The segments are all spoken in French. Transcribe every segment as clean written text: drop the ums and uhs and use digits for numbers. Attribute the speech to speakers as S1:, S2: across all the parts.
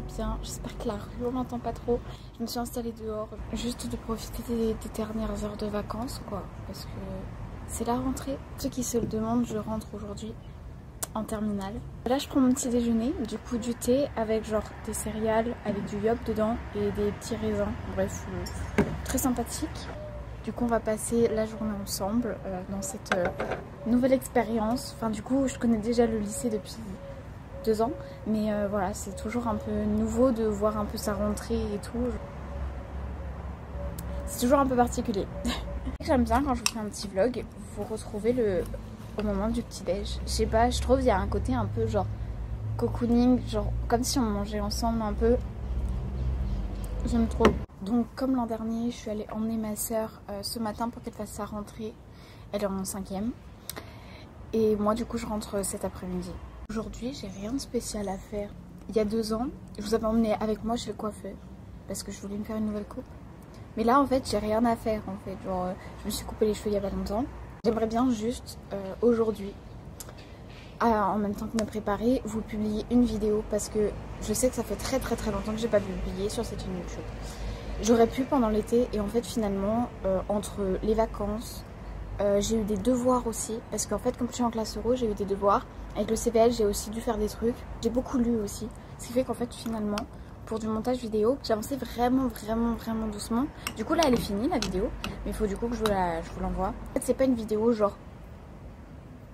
S1: bien. J'espère que la rue on m'entend pas trop. Je me suis installée dehors juste de profiter des dernières heures de vacances quoi. Parce que c'est la rentrée. Ceux qui se le demandent, je rentre aujourd'hui en terminale. Là je prends mon petit déjeuner, du coup du thé avec genre des céréales avec du yop dedans et des petits raisins. Bref, très sympathique. Du coup on va passer la journée ensemble dans cette nouvelle expérience. Enfin du coup je connais déjà le lycée depuis 2 ans. Mais voilà, c'est toujours un peu nouveau de voir un peu sa rentrée et tout. C'est toujours un peu particulier. J'aime bien quand je vous fais un petit vlog, vous retrouvez au moment du petit déj. Je sais pas, je trouve il y a un côté un peu genre cocooning, genre comme si on mangeait ensemble un peu. J'aime trop. Donc comme l'an dernier, je suis allée emmener ma soeur ce matin pour qu'elle fasse sa rentrée. Elle est en 5e. Et moi du coup je rentre cet après-midi. Aujourd'hui j'ai rien de spécial à faire. Il y a 2 ans, je vous avais emmené avec moi chez le coiffeur. Parce que je voulais me faire une nouvelle coupe. Mais là en fait j'ai rien à faire en fait. Genre je me suis coupé les cheveux il y a pas longtemps. J'aimerais bien juste aujourd'hui, en même temps que me préparer, vous publier une vidéo. Parce que je sais que ça fait très longtemps que j'ai pas publié sur cette chaîne YouTube. J'aurais pu pendant l'été et en fait finalement entre les vacances, j'ai eu des devoirs aussi. Parce qu'en fait comme je suis en classe euro, j'ai eu des devoirs. Avec le CPL j'ai aussi dû faire des trucs. J'ai beaucoup lu aussi. Ce qui fait qu'en fait finalement pour du montage vidéo, j'ai avancé vraiment doucement. Du coup là elle est finie la vidéo. Mais il faut du coup que je vous l'envoie. En fait c'est pas une vidéo genre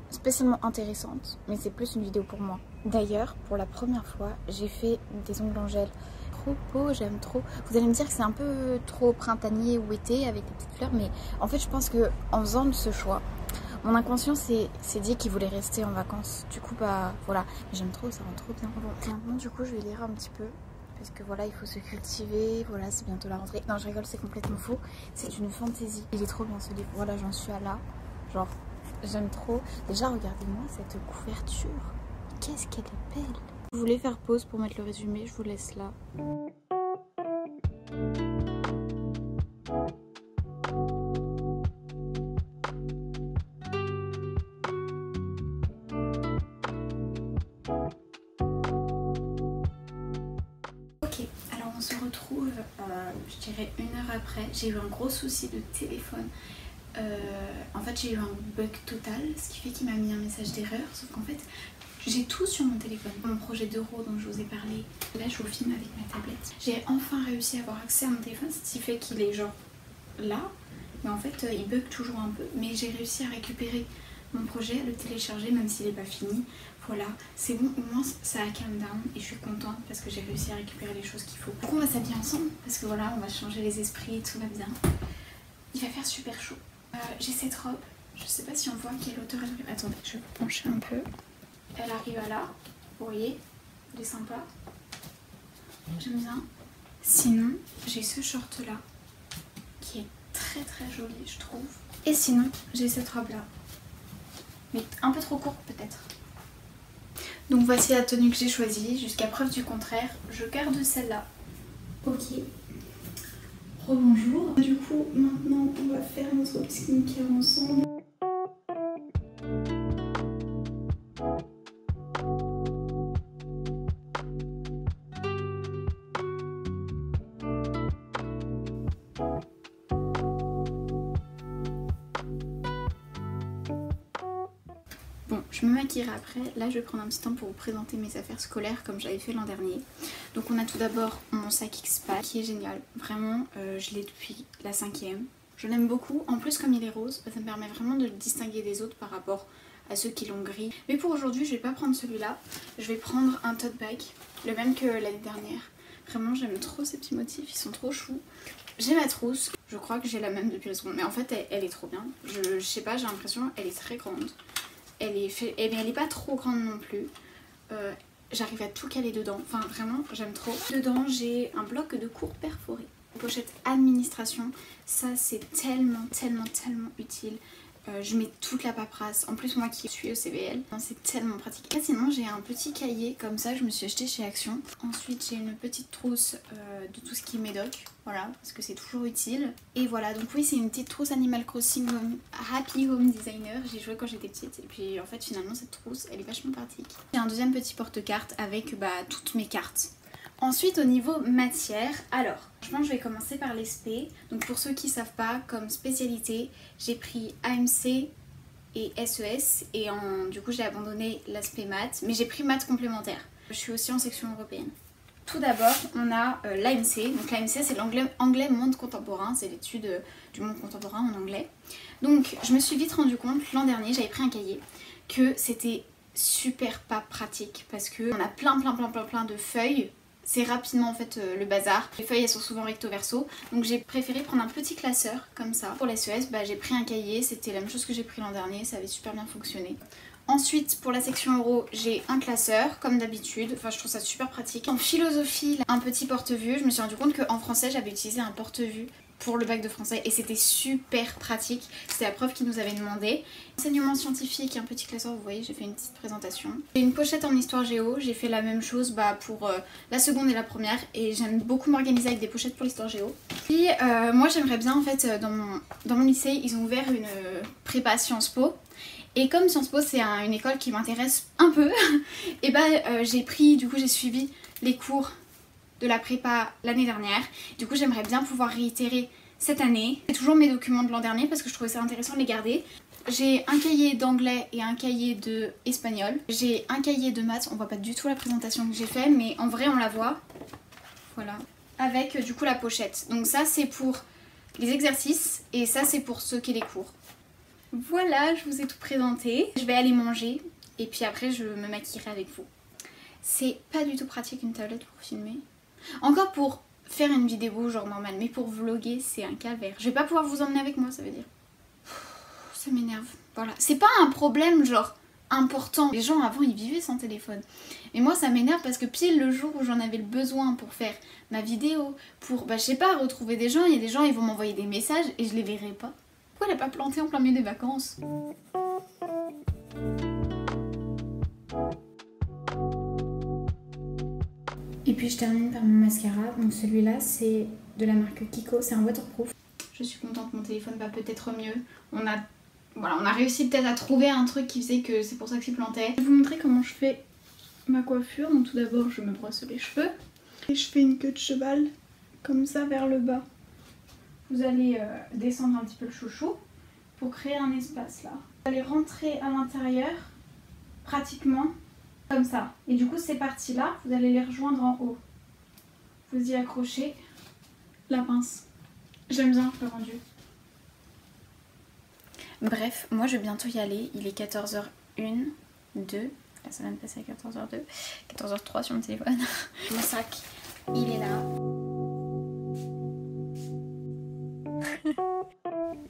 S1: spécialement intéressante. Mais c'est plus une vidéo pour moi. D'ailleurs pour la première fois j'ai fait des ongles en gel. Trop beau, j'aime trop. Vous allez me dire que c'est un peu trop printanier ou été avec des petites fleurs. Mais en fait je pense que en faisant ce choix, mon inconscient s'est dit qu'il voulait rester en vacances. Du coup bah voilà. Mais j'aime trop, ça rend trop bien. Bon, maintenant du coup je vais lire un petit peu. Parce que voilà il faut se cultiver. Voilà c'est bientôt la rentrée. Non je rigole, c'est complètement faux. C'est une fantaisie. Il est trop bien ce livre. Voilà j'en suis à là. Genre j'aime trop. Déjà regardez-moi cette couverture. Qu'est-ce qu'elle est belle. Vous voulez faire pause pour mettre le résumé, je vous laisse là. Ok, alors on se retrouve, je dirais 1 heure après. J'ai eu un gros souci de téléphone. En fait j'ai eu un bug total, ce qui fait qu'il m'a mis un message d'erreur. Sauf qu'en fait j'ai tout sur mon téléphone. Mon projet d'euro dont je vous ai parlé, là je vous filme avec ma tablette. J'ai enfin réussi à avoir accès à mon téléphone, ce qui fait qu'il est genre là. Mais en fait il bug toujours un peu. Mais j'ai réussi à récupérer mon projet, à le télécharger même s'il n'est pas fini. Voilà, c'est bon, au moins ça a calm down et je suis contente parce que j'ai réussi à récupérer les choses qu'il faut. Donc on va s'habiller ensemble parce que voilà, on va changer les esprits, tout va bien. Il va faire super chaud. J'ai cette robe, je sais pas si on voit quelle hauteur elle est. Attendez, je vais vous pencher un peu. Elle arrive à là, vous voyez, elle est sympa. J'aime bien. Sinon, j'ai ce short là qui est très joli je trouve. Et sinon, j'ai cette robe là. Mais un peu trop courte peut-être. Donc voici la tenue que j'ai choisie. Jusqu'à preuve du contraire, je garde celle-là. Ok. Rebonjour. Du coup, maintenant, on va faire notre skincare ensemble. Bon, je me maquillerai après. Là, je vais prendre un petit temps pour vous présenter mes affaires scolaires comme j'avais fait l'an dernier. Donc, on a tout d'abord mon sac X-Pack qui est génial. Vraiment, je l'ai depuis la 5e. Je l'aime beaucoup. En plus, comme il est rose, ça me permet vraiment de le distinguer des autres par rapport à ceux qui l'ont gris. Mais pour aujourd'hui, je vais pas prendre celui-là. Je vais prendre un tote bag, le même que l'année dernière. Vraiment, j'aime trop ces petits motifs, ils sont trop choux. J'ai ma trousse. Je crois que j'ai la même depuis la seconde. Mais en fait, elle est trop bien. Je sais pas, j'ai l'impression qu'elle est très grande. Elle est pas trop grande non plus. J'arrive à tout caler dedans. Enfin vraiment j'aime trop. Dedans j'ai un bloc de cours perforés. Pochette administration. Ça c'est tellement utile. Je mets toute la paperasse. En plus moi qui suis au CVL, c'est tellement pratique. Et sinon j'ai un petit cahier comme ça, je me suis acheté chez Action. Ensuite j'ai une petite trousse de tout ce qui est médoc. Voilà, parce que c'est toujours utile. Et voilà, donc oui c'est une petite trousse Animal Crossing Happy Home Designer. J'ai joué quand j'étais petite et puis en fait finalement cette trousse elle est vachement pratique. J'ai un deuxième petit porte-carte avec toutes mes cartes. Ensuite au niveau matière, alors je pense que je vais commencer par les spé. Donc pour ceux qui ne savent pas, comme spécialité, j'ai pris AMC et SES et du coup j'ai abandonné l'aspect maths, mais j'ai pris maths complémentaire. Je suis aussi en section européenne. Tout d'abord on a l'AMC, donc l'AMC c'est l'anglais monde contemporain, c'est l'étude du monde contemporain en anglais. Donc je me suis vite rendu compte l'an dernier, j'avais pris un cahier, que c'était super pas pratique parce que on a plein de feuilles. C'est rapidement en fait le bazar. Les feuilles elles sont souvent recto verso. Donc j'ai préféré prendre un petit classeur comme ça. Pour les SES, j'ai pris un cahier. C'était la même chose que j'ai pris l'an dernier. Ça avait super bien fonctionné. Ensuite pour la section euro, j'ai un classeur comme d'habitude. Enfin je trouve ça super pratique. En philosophie, un petit porte-vue. Je me suis rendu compte qu'en français j'avais utilisé un porte-vue pour le bac de français et c'était super pratique. C'était la prof qui nous avait demandé. Enseignement scientifique, un petit classeur, vous voyez, j'ai fait une petite présentation. J'ai une pochette en histoire géo, j'ai fait la même chose pour la seconde et la première et j'aime beaucoup m'organiser avec des pochettes pour l'histoire géo. Puis moi j'aimerais bien en fait, dans mon lycée, ils ont ouvert une prépa Sciences Po. Et comme Sciences Po c'est une école qui m'intéresse un peu, et j'ai suivi les cours de la prépa l'année dernière. Du coup j'aimerais bien pouvoir réitérer cette année. J'ai toujours mes documents de l'an dernier parce que je trouvais ça intéressant de les garder. J'ai un cahier d'anglais et un cahier d'espagnol. J'ai un cahier de maths, on voit pas du tout la présentation que j'ai fait mais en vrai on la voit. Voilà. Avec du coup la pochette. Donc ça c'est pour les exercices et ça c'est pour ceux qui les cours. Voilà, je vous ai tout présenté. Je vais aller manger et puis après je me maquillerai avec vous. C'est pas du tout pratique une tablette pour filmer. Encore pour faire une vidéo genre normale, mais pour vlogger c'est un calvaire. Je vais pas pouvoir vous emmener avec moi, ça veut dire. Ça m'énerve. Voilà. C'est pas un problème genre important. Les gens avant ils vivaient sans téléphone. Mais moi ça m'énerve parce que pile le jour où j'en avais le besoin pour faire ma vidéo, pour je sais pas, retrouver des gens, il y a des gens ils vont m'envoyer des messages et je les verrai pas. Pourquoi elle a pas planté en plein milieu des vacances ? Et puis je termine par mon mascara, donc celui-là c'est de la marque Kiko, c'est un waterproof. Je suis contente, mon téléphone va peut-être mieux. On a réussi peut-être à trouver un truc qui faisait que c'est pour ça que s'il plantait. Je vais vous montrer comment je fais ma coiffure. Donc tout d'abord je me brosse les cheveux. Et je fais une queue de cheval, comme ça vers le bas. Vous allez descendre un petit peu le chouchou pour créer un espace là. Vous allez rentrer à l'intérieur, pratiquement. Comme ça. Et du coup ces parties là, vous allez les rejoindre en haut. Vous y accrochez la pince. J'aime bien le rendu. Bref, moi je vais bientôt y aller. Il est 14h01, 2. Là ça vient de passer à 14h02. 14h03 sur mon téléphone. Mon sac, il est là.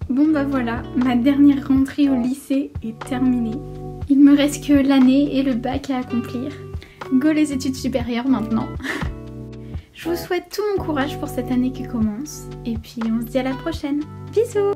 S1: Bon voilà, ma dernière rentrée au lycée est terminée. Il me reste que l'année et le bac à accomplir. Go les études supérieures maintenant. Je vous souhaite tout mon courage pour cette année qui commence. Et puis on se dit à la prochaine. Bisous!